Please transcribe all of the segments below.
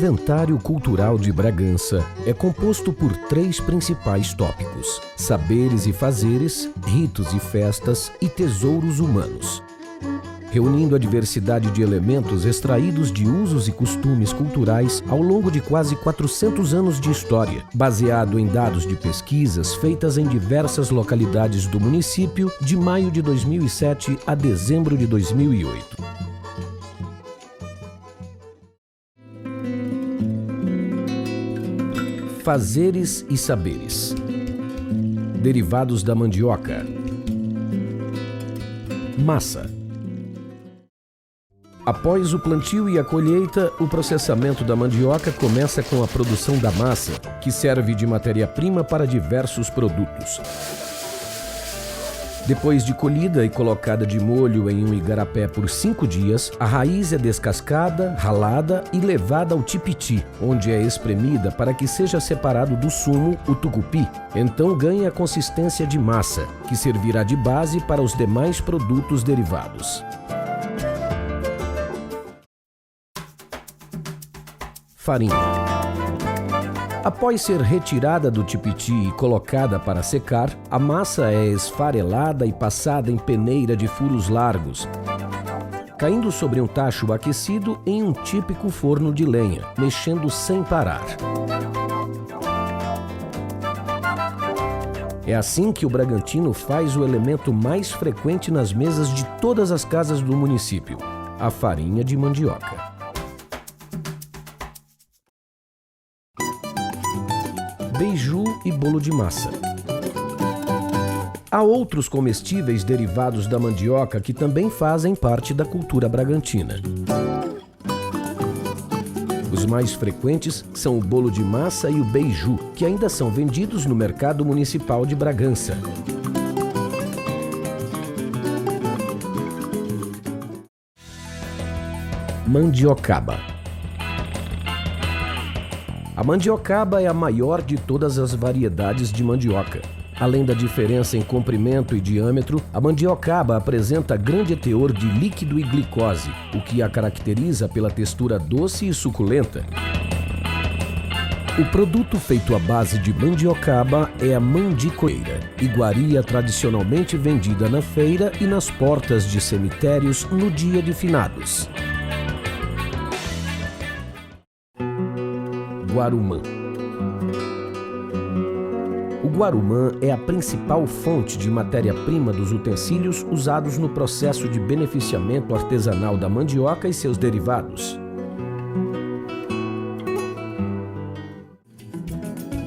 Inventário Cultural de Bragança é composto por 3 principais tópicos: saberes e fazeres, ritos e festas e tesouros humanos. Reunindo a diversidade de elementos extraídos de usos e costumes culturais ao longo de quase 400 anos de história, baseado em dados de pesquisas feitas em diversas localidades do município de maio de 2007 a dezembro de 2008. Fazeres e saberes. Derivados da mandioca. Massa. Após o plantio e a colheita, o processamento da mandioca começa com a produção da massa, que serve de matéria-prima para diversos produtos. Depois de colhida e colocada de molho em um igarapé por 5 dias, a raiz é descascada, ralada e levada ao tipiti, onde é espremida para que seja separado do sumo, o tucupi. Então ganha a consistência de massa, que servirá de base para os demais produtos derivados. Farinha. Após ser retirada do tipiti e colocada para secar, a massa é esfarelada e passada em peneira de furos largos, caindo sobre um tacho aquecido em um típico forno de lenha, mexendo sem parar. É assim que o Bragantino faz o elemento mais frequente nas mesas de todas as casas do município: a farinha de mandioca. Beiju e bolo de massa. Há outros comestíveis derivados da mandioca que também fazem parte da cultura bragantina. Os mais frequentes são o bolo de massa e o beiju, que ainda são vendidos no mercado municipal de Bragança. Mandiocaba. A mandiocaba é a maior de todas as variedades de mandioca. Além da diferença em comprimento e diâmetro, a mandiocaba apresenta grande teor de líquido e glicose, o que a caracteriza pela textura doce e suculenta. O produto feito à base de mandiocaba é a mandicoeira, iguaria tradicionalmente vendida na feira e nas portas de cemitérios no dia de finados. Guarumã. O guarumã é a principal fonte de matéria-prima dos utensílios usados no processo de beneficiamento artesanal da mandioca e seus derivados.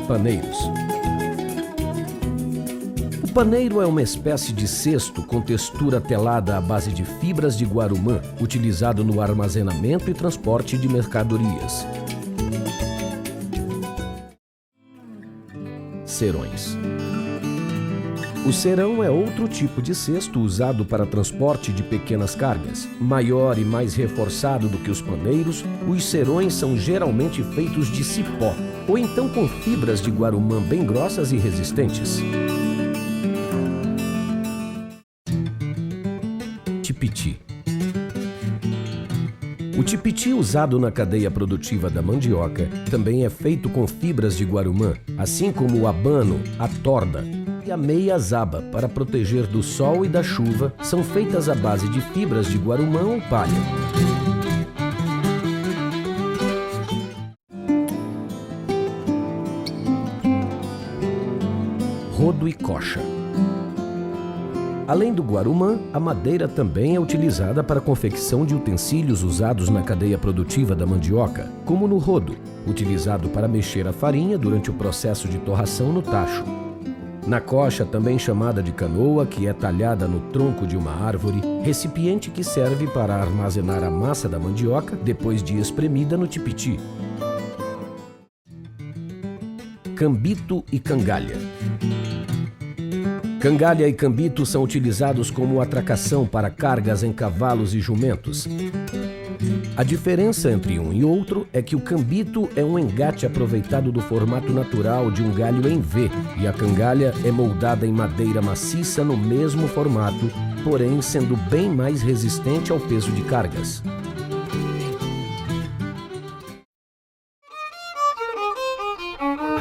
Paneiros. O paneiro é uma espécie de cesto com textura telada à base de fibras de guarumã, utilizado no armazenamento e transporte de mercadorias. Cerões. O cerão é outro tipo de cesto usado para transporte de pequenas cargas. Maior e mais reforçado do que os paneiros, os cerões são geralmente feitos de cipó, ou então com fibras de guarumã bem grossas e resistentes. Tipiti. O tipiti usado na cadeia produtiva da mandioca também é feito com fibras de guarumã, assim como o abano, a torda e a meia-zaba, para proteger do sol e da chuva, são feitas à base de fibras de guarumã ou palha. Rodo e coxa. Além do guarumã, a madeira também é utilizada para a confecção de utensílios usados na cadeia produtiva da mandioca, como no rodo, utilizado para mexer a farinha durante o processo de torração no tacho. Na coxa, também chamada de canoa, que é talhada no tronco de uma árvore, recipiente que serve para armazenar a massa da mandioca depois de espremida no tipiti. Cambito e cangalha. Cangalha e cambito são utilizados como atracação para cargas em cavalos e jumentos. A diferença entre um e outro é que o cambito é um engate aproveitado do formato natural de um galho em V e a cangalha é moldada em madeira maciça no mesmo formato, porém sendo bem mais resistente ao peso de cargas.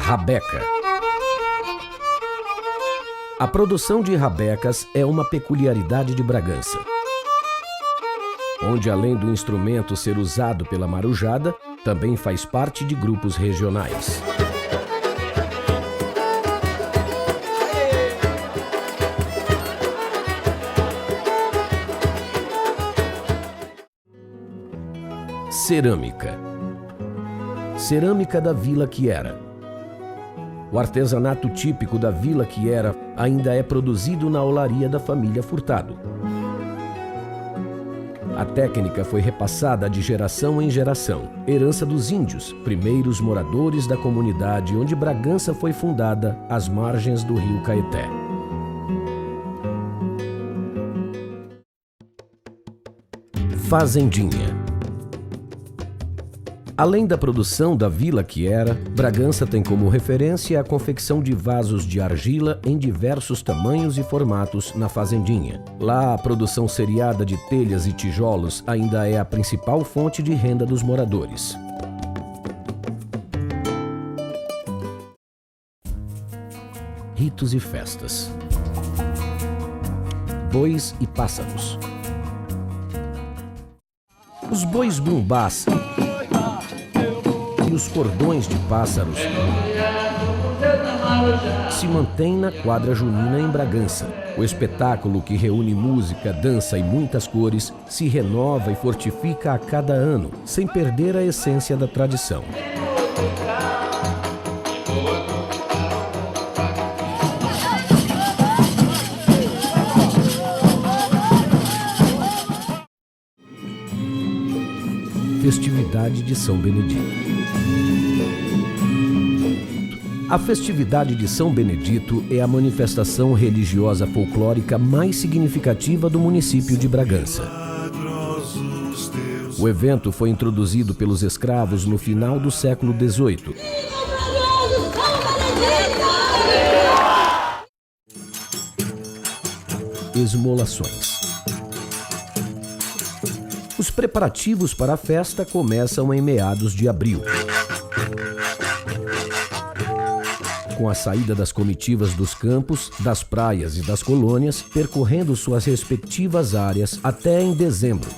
Rabeca. A produção de rabecas é uma peculiaridade de Bragança, onde além do instrumento ser usado pela marujada, também faz parte de grupos regionais. Cerâmica. Cerâmica da Vila Quiera. O artesanato típico da Vila Quiera ainda é produzido na olaria da família Furtado. A técnica foi repassada de geração em geração, herança dos índios, primeiros moradores da comunidade onde Bragança foi fundada, às margens do rio Caeté. Fazendinha. Além da produção da Vila Quiera, Bragança tem como referência a confecção de vasos de argila em diversos tamanhos e formatos na Fazendinha. Lá, a produção seriada de telhas e tijolos ainda é a principal fonte de renda dos moradores. Ritos e festas. Bois e pássaros. Os bois bumbás e os cordões de pássaros se mantêm na quadra junina em Bragança. O espetáculo, que reúne música, dança e muitas cores, se renova e fortifica a cada ano, sem perder a essência da tradição. Festividade de São Benedito. A festividade de São Benedito é a manifestação religiosa folclórica mais significativa do município de Bragança. O evento foi introduzido pelos escravos no final do século XVIII. Esmolações. Os preparativos para a festa começam em meados de abril, com a saída das comitivas dos campos, das praias e das colônias, percorrendo suas respectivas áreas até em dezembro.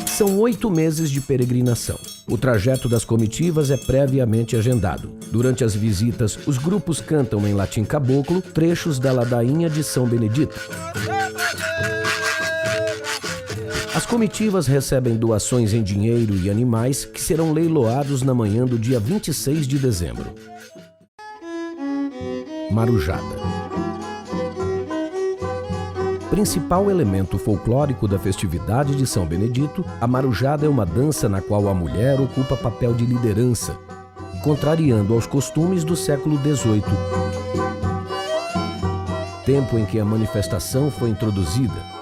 São 8 meses de peregrinação. O trajeto das comitivas é previamente agendado. Durante as visitas, os grupos cantam em latim caboclo trechos da ladainha de São Benedito. As comitivas recebem doações em dinheiro e animais que serão leiloados na manhã do dia 26 de dezembro. Marujada. Principal elemento folclórico da festividade de São Benedito, a marujada é uma dança na qual a mulher ocupa papel de liderança, contrariando aos costumes do século XVIII, tempo em que a manifestação foi introduzida.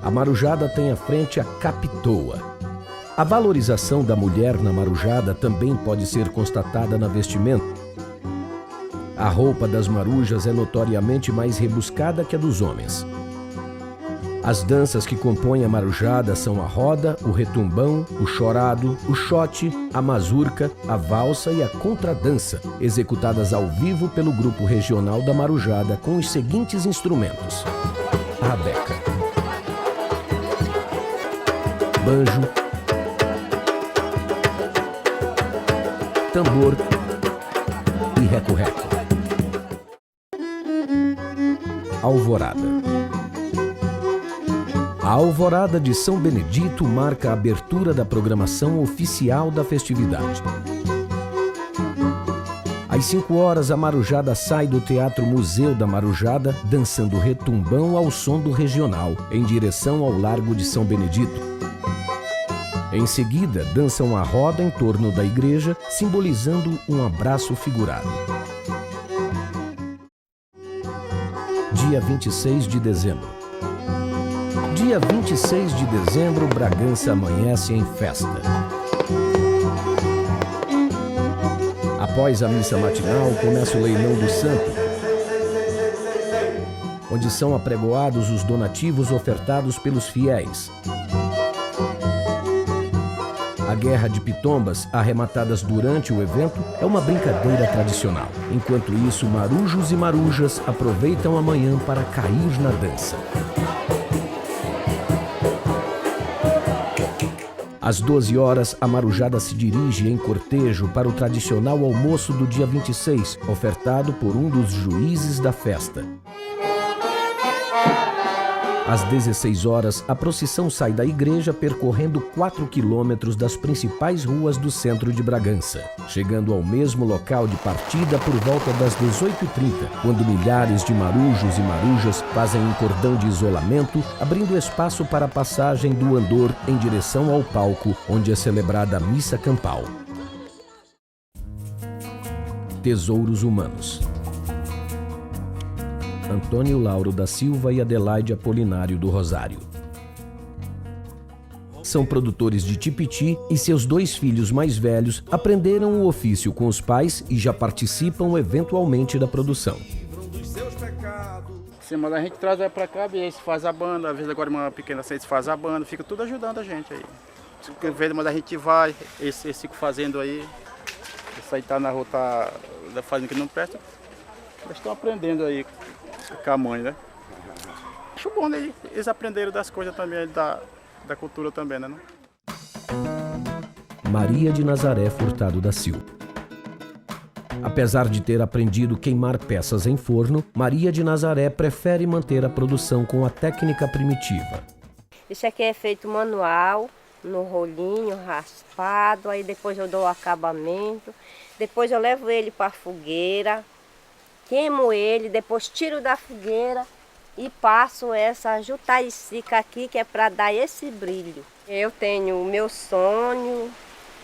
A marujada tem à frente a capitoa. A valorização da mulher na marujada também pode ser constatada na vestimenta. A roupa das marujas é notoriamente mais rebuscada que a dos homens. As danças que compõem a marujada são a roda, o retumbão, o chorado, o xote, a mazurca, a valsa e a contradança, executadas ao vivo pelo grupo regional da marujada com os seguintes instrumentos: a rabeca, banjo, tambor e reco-reco. Alvorada. A Alvorada de São Benedito marca a abertura da programação oficial da festividade. Às 5 horas, a marujada sai do Teatro Museu da Marujada, dançando retumbão ao som do regional, em direção ao Largo de São Benedito. Em seguida, dançam a roda em torno da igreja, simbolizando um abraço figurado. Dia 26 de dezembro. Dia 26 de dezembro, Bragança amanhece em festa. Após a missa matinal, começa o leilão do santo, onde são apregoados os donativos ofertados pelos fiéis. A guerra de pitombas, arrematadas durante o evento, é uma brincadeira tradicional. Enquanto isso, marujos e marujas aproveitam a manhã para cair na dança. Às 12 horas, a marujada se dirige em cortejo para o tradicional almoço do dia 26, ofertado por um dos juízes da festa. Às 16 horas, a procissão sai da igreja percorrendo 4 quilômetros das principais ruas do centro de Bragança, chegando ao mesmo local de partida por volta das 18h30, quando milhares de marujos e marujas fazem um cordão de isolamento, abrindo espaço para a passagem do andor em direção ao palco, onde é celebrada a missa campal. Tesouros humanos. Antônio Lauro da Silva e Adelaide Apolinário do Rosário. São produtores de tipiti e seus 2 filhos mais velhos aprenderam o ofício com os pais e já participam eventualmente da produção. Sim, mas a gente traz para cá, e aí se faz a banda, às vezes agora uma pequena se faz a banda, fica tudo ajudando a gente aí. Mas a gente vai, esse fica fazendo aí, isso aí tá na rua, tá fazendo que não presta, eles estão aprendendo aí com a mãe, né? Acho bom, né? Eles aprenderam das coisas também, da cultura também, né? Maria de Nazaré Furtado da Silva. Apesar de ter aprendido queimar peças em forno, Maria de Nazaré prefere manter a produção com a técnica primitiva. Isso aqui é feito manual, no rolinho, raspado, aí depois eu dou o acabamento, depois eu levo ele para a fogueira, queimo ele, depois tiro da fogueira e passo essa jutaicica aqui, que é para dar esse brilho. Eu tenho o meu sonho,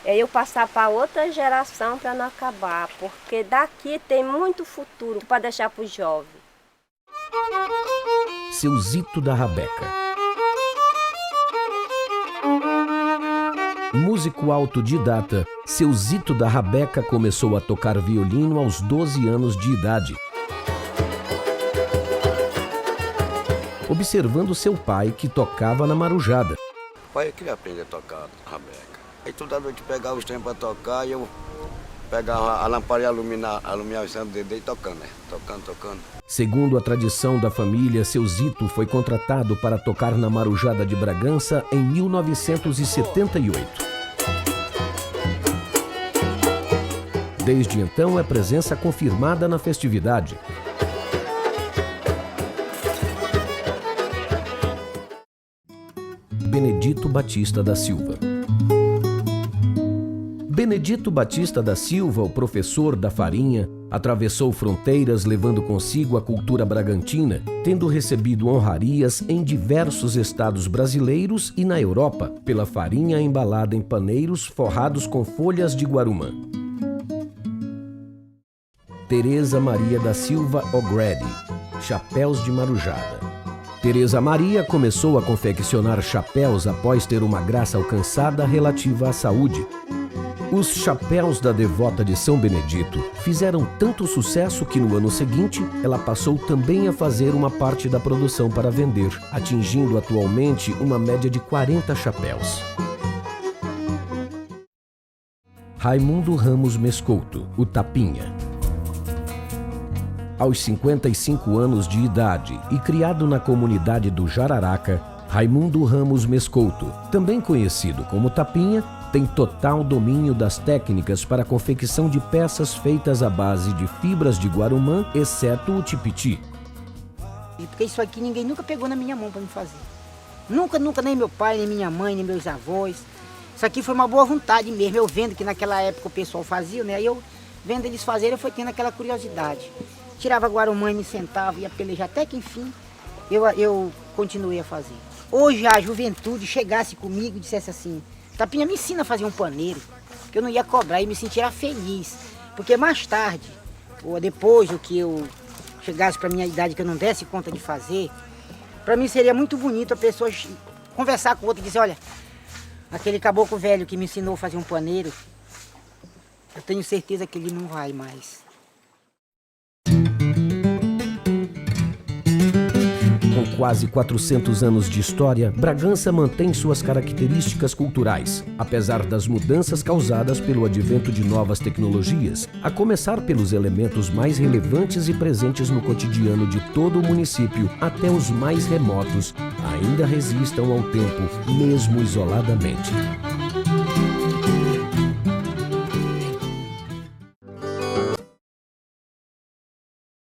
é eu passar para outra geração para não acabar, porque daqui tem muito futuro para deixar para os jovens. Seu Zito da Rabeca. Músico autodidata, Seu Zito da Rabeca começou a tocar violino aos 12 anos de idade. Observando seu pai, que tocava na marujada. O pai queria aprender a tocar rabeca. Aí toda noite pegava os tempos para tocar e eu pegava a lamparina e alumiava o santo dele e tocando, né? Tocando. Segundo a tradição da família, Seu Zito foi contratado para tocar na marujada de Bragança em 1978. Desde então é presença confirmada na festividade. Benedito Batista da Silva. Benedito Batista da Silva, o professor da farinha, atravessou fronteiras levando consigo a cultura bragantina, tendo recebido honrarias em diversos estados brasileiros e na Europa, pela farinha embalada em paneiros forrados com folhas de guarumã. Tereza Maria da Silva O'Grady, chapéus de marujada. Tereza Maria começou a confeccionar chapéus após ter uma graça alcançada relativa à saúde. Os chapéus da devota de São Benedito fizeram tanto sucesso que no ano seguinte ela passou também a fazer uma parte da produção para vender, atingindo atualmente uma média de 40 chapéus. Raimundo Ramos Mescouto, o Tapinha. Aos 55 anos de idade e criado na comunidade do Jararaca, Raimundo Ramos Mescouto, também conhecido como Tapinha, tem total domínio das técnicas para a confecção de peças feitas à base de fibras de guarumã, exceto o tipiti. Porque isso aqui ninguém nunca pegou na minha mão para me fazer. Nunca, nem meu pai, nem minha mãe, nem meus avós. Isso aqui foi uma boa vontade mesmo. Eu vendo que naquela época o pessoal fazia, né? Aí eu vendo eles fazerem, eu fui tendo aquela curiosidade. Tirava guarumã e me sentava, ia pelejar, até que enfim eu continuei a fazer. Hoje a juventude chegasse comigo e dissesse assim: Tapinha, me ensina a fazer um paneiro, que eu não ia cobrar e me sentia feliz. Porque mais tarde, ou depois do que eu chegasse para a minha idade, que eu não desse conta de fazer, para mim seria muito bonito a pessoa conversar com o outro e dizer: olha, aquele caboclo velho que me ensinou a fazer um paneiro, eu tenho certeza que ele não vai mais. Com quase 400 anos de história, Bragança mantém suas características culturais, apesar das mudanças causadas pelo advento de novas tecnologias, a começar pelos elementos mais relevantes e presentes no cotidiano de todo o município até os mais remotos, ainda resistam ao tempo, mesmo isoladamente.